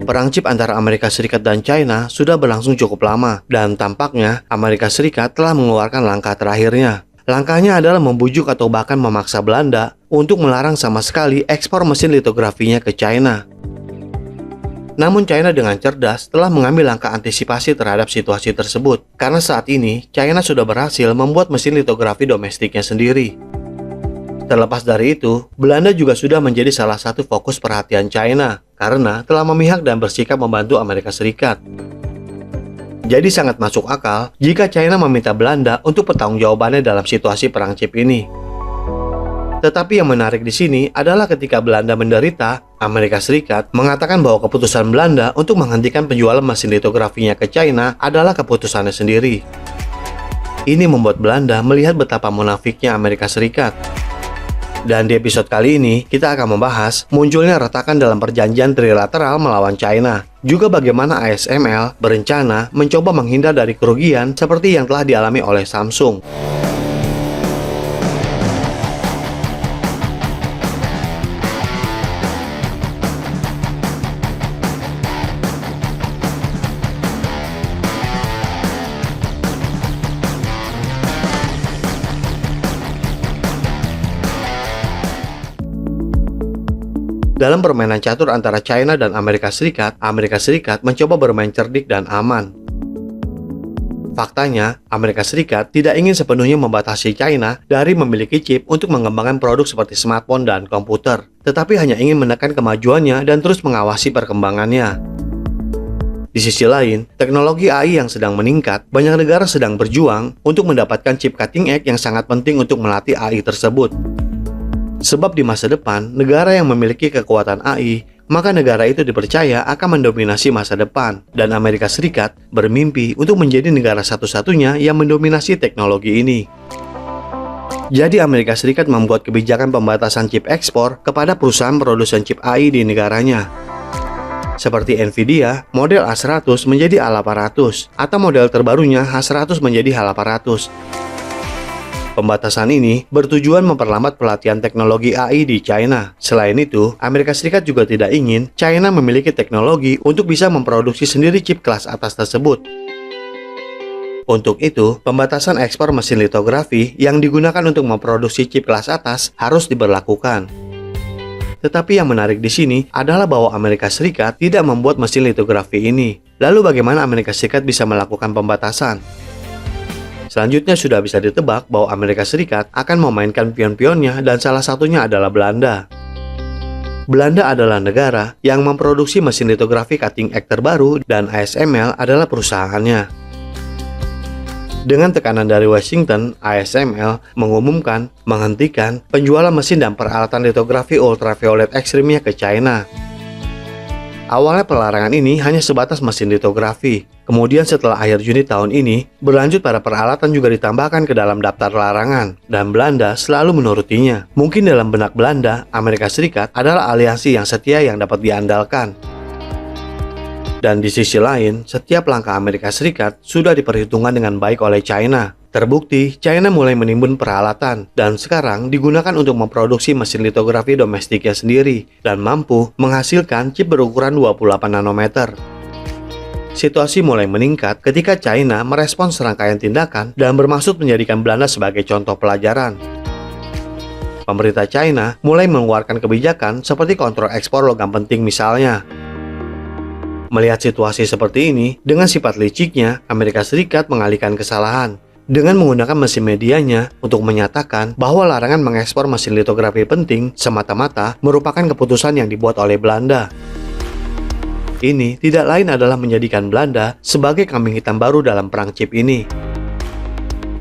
Perang chip antara Amerika Serikat dan China sudah berlangsung cukup lama, dan tampaknya Amerika Serikat telah mengeluarkan langkah terakhirnya. Langkahnya adalah membujuk atau bahkan memaksa Belanda untuk melarang sama sekali ekspor mesin litografinya ke China. Namun China dengan cerdas telah mengambil langkah antisipasi terhadap situasi tersebut, karena saat ini China sudah berhasil membuat mesin litografi domestiknya sendiri. Terlepas dari itu, Belanda juga sudah menjadi salah satu fokus perhatian China karena telah memihak dan bersikap membantu Amerika Serikat. Jadi sangat masuk akal jika China meminta Belanda untuk pertanggungjawabannya dalam situasi perang chip ini. Tetapi yang menarik di sini adalah ketika Belanda menderita, Amerika Serikat mengatakan bahwa keputusan Belanda untuk menghentikan penjualan mesin litografinya ke China adalah keputusannya sendiri. Ini membuat Belanda melihat betapa munafiknya Amerika Serikat. Dan di episode kali ini, kita akan membahas munculnya retakan dalam perjanjian trilateral melawan China. Juga bagaimana ASML berencana mencoba menghindar dari kerugian seperti yang telah dialami oleh Samsung. Dalam permainan catur antara China dan Amerika Serikat mencoba bermain cerdik dan aman. Faktanya, Amerika Serikat tidak ingin sepenuhnya membatasi China dari memiliki chip untuk mengembangkan produk seperti smartphone dan komputer, tetapi hanya ingin menekan kemajuannya dan terus mengawasi perkembangannya. Di sisi lain, teknologi AI yang sedang meningkat, banyak negara sedang berjuang untuk mendapatkan chip cutting edge yang sangat penting untuk melatih AI tersebut. Sebab di masa depan, negara yang memiliki kekuatan AI, maka negara itu dipercaya akan mendominasi masa depan, dan Amerika Serikat bermimpi untuk menjadi negara satu-satunya yang mendominasi teknologi ini. Jadi Amerika Serikat membuat kebijakan pembatasan chip ekspor kepada perusahaan produsen chip AI di negaranya. Seperti Nvidia, model A100 menjadi A800, atau model terbarunya H100 menjadi H800. Pembatasan ini bertujuan memperlambat pelatihan teknologi AI di China. Selain itu, Amerika Serikat juga tidak ingin China memiliki teknologi untuk bisa memproduksi sendiri chip kelas atas tersebut. Untuk itu, pembatasan ekspor mesin litografi yang digunakan untuk memproduksi chip kelas atas harus diberlakukan. Tetapi yang menarik di sini adalah bahwa Amerika Serikat tidak membuat mesin litografi ini. Lalu bagaimana Amerika Serikat bisa melakukan pembatasan? Selanjutnya sudah bisa ditebak bahwa Amerika Serikat akan memainkan pion-pionnya dan salah satunya adalah Belanda. Belanda adalah negara yang memproduksi mesin litografi cutting edge terbaru dan ASML adalah perusahaannya. Dengan tekanan dari Washington, ASML mengumumkan menghentikan penjualan mesin dan peralatan litografi ultraviolet ekstrimnya ke China. Awalnya pelarangan ini hanya sebatas mesin litografi. Kemudian setelah akhir Juni tahun ini, berlanjut pada peralatan juga ditambahkan ke dalam daftar larangan, dan Belanda selalu menurutinya. Mungkin dalam benak Belanda, Amerika Serikat adalah aliansi yang setia yang dapat diandalkan. Dan di sisi lain, setiap langkah Amerika Serikat sudah diperhitungkan dengan baik oleh China. Terbukti, China mulai menimbun peralatan dan sekarang digunakan untuk memproduksi mesin litografi domestiknya sendiri dan mampu menghasilkan chip berukuran 28 nanometer. Situasi mulai meningkat ketika China merespons serangkaian tindakan dan bermaksud menjadikan Belanda sebagai contoh pelajaran. Pemerintah China mulai mengeluarkan kebijakan seperti kontrol ekspor logam penting misalnya. Melihat situasi seperti ini, dengan sifat liciknya, Amerika Serikat mengalihkan kesalahan dengan menggunakan mesin medianya untuk menyatakan bahwa larangan mengekspor mesin litografi penting semata-mata merupakan keputusan yang dibuat oleh Belanda. Ini tidak lain adalah menjadikan Belanda sebagai kambing hitam baru dalam perang chip ini.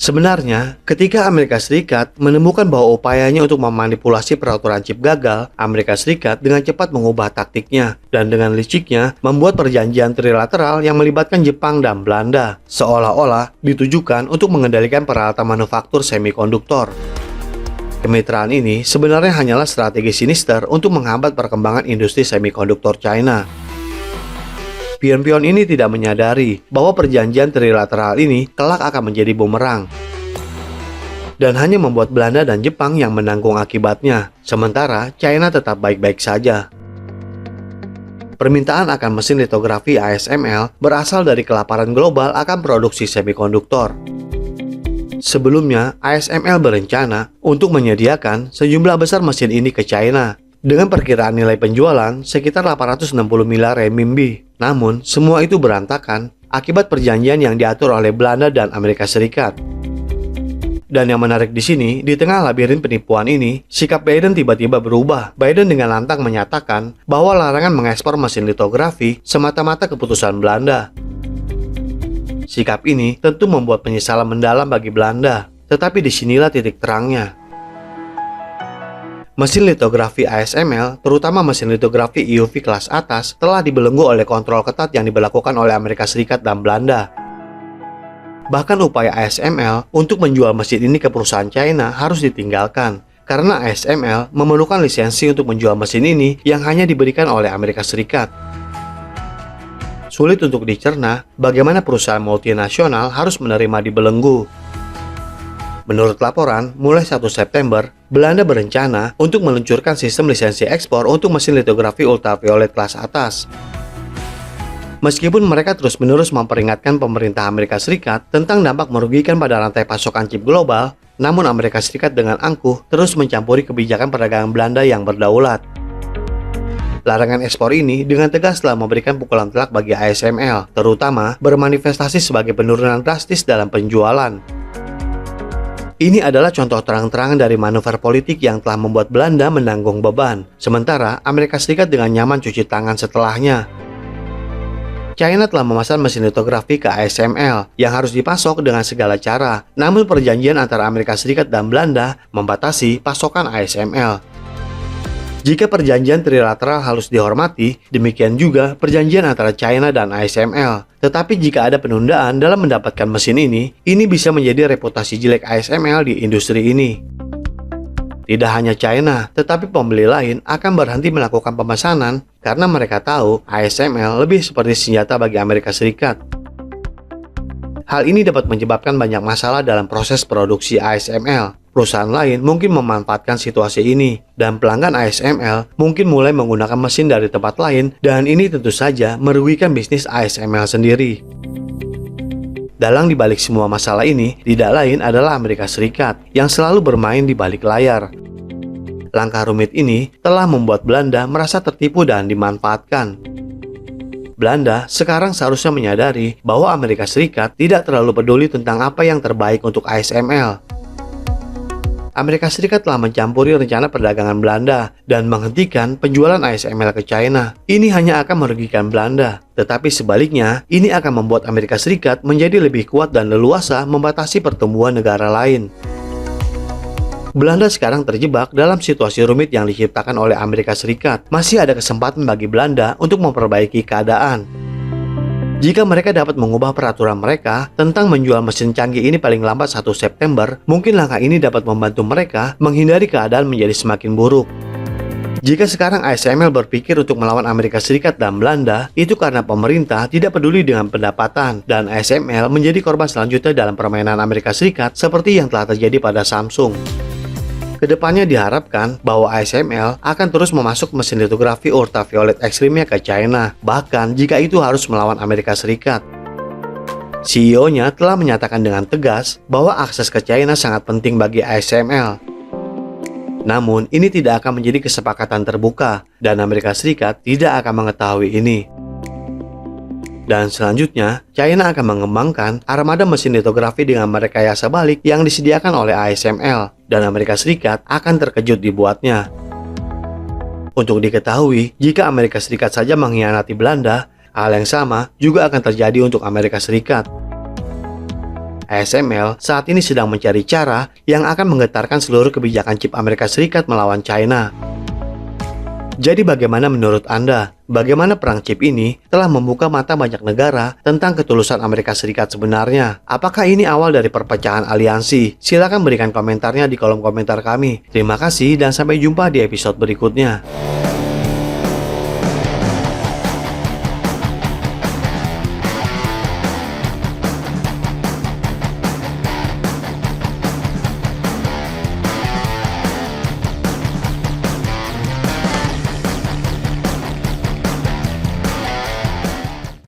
Sebenarnya, ketika Amerika Serikat menemukan bahwa upayanya untuk memanipulasi peraturan chip gagal, Amerika Serikat dengan cepat mengubah taktiknya dan dengan liciknya membuat perjanjian trilateral yang melibatkan Jepang dan Belanda, seolah-olah ditujukan untuk mengendalikan peralatan manufaktur semikonduktor. Kemitraan ini sebenarnya hanyalah strategi sinister untuk menghambat perkembangan industri semikonduktor China. Pion-pion ini tidak menyadari bahwa perjanjian trilateral ini kelak akan menjadi bumerang dan hanya membuat Belanda dan Jepang yang menanggung akibatnya, sementara China tetap baik-baik saja. permintaan akan mesin litografi ASML berasal dari kelaparan global akan produksi semikonduktor. Sebelumnya, ASML berencana untuk menyediakan sejumlah besar mesin ini ke China dengan perkiraan nilai penjualan sekitar 860 miliar renminbi. Namun, semua itu berantakan akibat perjanjian yang diatur oleh Belanda dan Amerika Serikat. Dan yang menarik di sini, di tengah labirin penipuan ini, sikap Biden tiba-tiba berubah. Biden dengan lantang menyatakan bahwa larangan mengekspor mesin litografi semata-mata keputusan Belanda. Sikap ini tentu membuat penyesalan mendalam bagi Belanda, tetapi disinilah titik terangnya. Mesin litografi ASML, terutama mesin litografi EUV kelas atas, telah dibelenggu oleh kontrol ketat yang diberlakukan oleh Amerika Serikat dan Belanda. Bahkan upaya ASML untuk menjual mesin ini ke perusahaan China harus ditinggalkan, karena ASML memerlukan lisensi untuk menjual mesin ini yang hanya diberikan oleh Amerika Serikat. Sulit untuk dicerna bagaimana perusahaan multinasional harus menerima dibelenggu. Menurut laporan, mulai 1 September, Belanda berencana untuk meluncurkan sistem lisensi ekspor untuk mesin litografi ultraviolet kelas atas. Meskipun mereka terus-menerus memperingatkan pemerintah Amerika Serikat tentang dampak merugikan pada rantai pasokan chip global, namun Amerika Serikat dengan angkuh terus mencampuri kebijakan perdagangan Belanda yang berdaulat. Larangan ekspor ini dengan tegas telah memberikan pukulan telak bagi ASML, terutama bermanifestasi sebagai penurunan drastis dalam penjualan. Ini adalah contoh terang-terangan dari manuver politik yang telah membuat Belanda menanggung beban, sementara Amerika Serikat dengan nyaman cuci tangan setelahnya. China telah memesan mesin litografi ke ASML yang harus dipasok dengan segala cara, namun perjanjian antara Amerika Serikat dan Belanda membatasi pasokan ASML. Jika perjanjian trilateral harus dihormati, demikian juga perjanjian antara China dan ASML. Tetapi jika ada penundaan dalam mendapatkan mesin ini bisa menjadi reputasi jelek ASML di industri ini. Tidak hanya China, tetapi pembeli lain akan berhenti melakukan pemesanan karena mereka tahu ASML lebih seperti senjata bagi Amerika Serikat. Hal ini dapat menyebabkan banyak masalah dalam proses produksi ASML. Perusahaan lain mungkin memanfaatkan situasi ini, dan pelanggan ASML mungkin mulai menggunakan mesin dari tempat lain, dan ini tentu saja merugikan bisnis ASML sendiri. Dalang dibalik semua masalah ini tidak lain adalah Amerika Serikat yang selalu bermain di balik layar. Langkah rumit ini telah membuat Belanda merasa tertipu dan dimanfaatkan. Belanda sekarang seharusnya menyadari bahwa Amerika Serikat tidak terlalu peduli tentang apa yang terbaik untuk ASML. Amerika Serikat telah mencampuri rencana perdagangan Belanda dan menghentikan penjualan ASML ke China. Ini hanya akan merugikan Belanda, tetapi sebaliknya, ini akan membuat Amerika Serikat menjadi lebih kuat dan leluasa membatasi pertumbuhan negara lain. Belanda sekarang terjebak dalam situasi rumit yang diciptakan oleh Amerika Serikat. Masih ada kesempatan bagi Belanda untuk memperbaiki keadaan. Jika mereka dapat mengubah peraturan mereka tentang menjual mesin canggih ini paling lambat 1 September, mungkin langkah ini dapat membantu mereka menghindari keadaan menjadi semakin buruk. Jika sekarang ASML berpikir untuk melawan Amerika Serikat dan Belanda, itu karena pemerintah tidak peduli dengan pendapatan, dan ASML menjadi korban selanjutnya dalam permainan Amerika Serikat seperti yang telah terjadi pada Samsung. Kedepannya diharapkan bahwa ASML akan terus memasuk mesin litografi ultraviolet ekstrimnya ke China, bahkan jika itu harus melawan Amerika Serikat. CEO-nya telah menyatakan dengan tegas bahwa akses ke China sangat penting bagi ASML. Namun, ini tidak akan menjadi kesepakatan terbuka, dan Amerika Serikat tidak akan mengetahui ini. Dan selanjutnya, China akan mengembangkan armada mesin litografi dengan merekayasa balik yang disediakan oleh ASML, dan Amerika Serikat akan terkejut dibuatnya. Untuk diketahui, jika Amerika Serikat saja mengkhianati Belanda, hal yang sama juga akan terjadi untuk Amerika Serikat. ASML saat ini sedang mencari cara yang akan menggetarkan seluruh kebijakan chip Amerika Serikat melawan China. Jadi bagaimana menurut Anda? Bagaimana perang chip ini telah membuka mata banyak negara tentang ketulusan Amerika Serikat sebenarnya? Apakah ini awal dari perpecahan aliansi? Silakan berikan komentarnya di kolom komentar kami. Terima kasih dan sampai jumpa di episode berikutnya.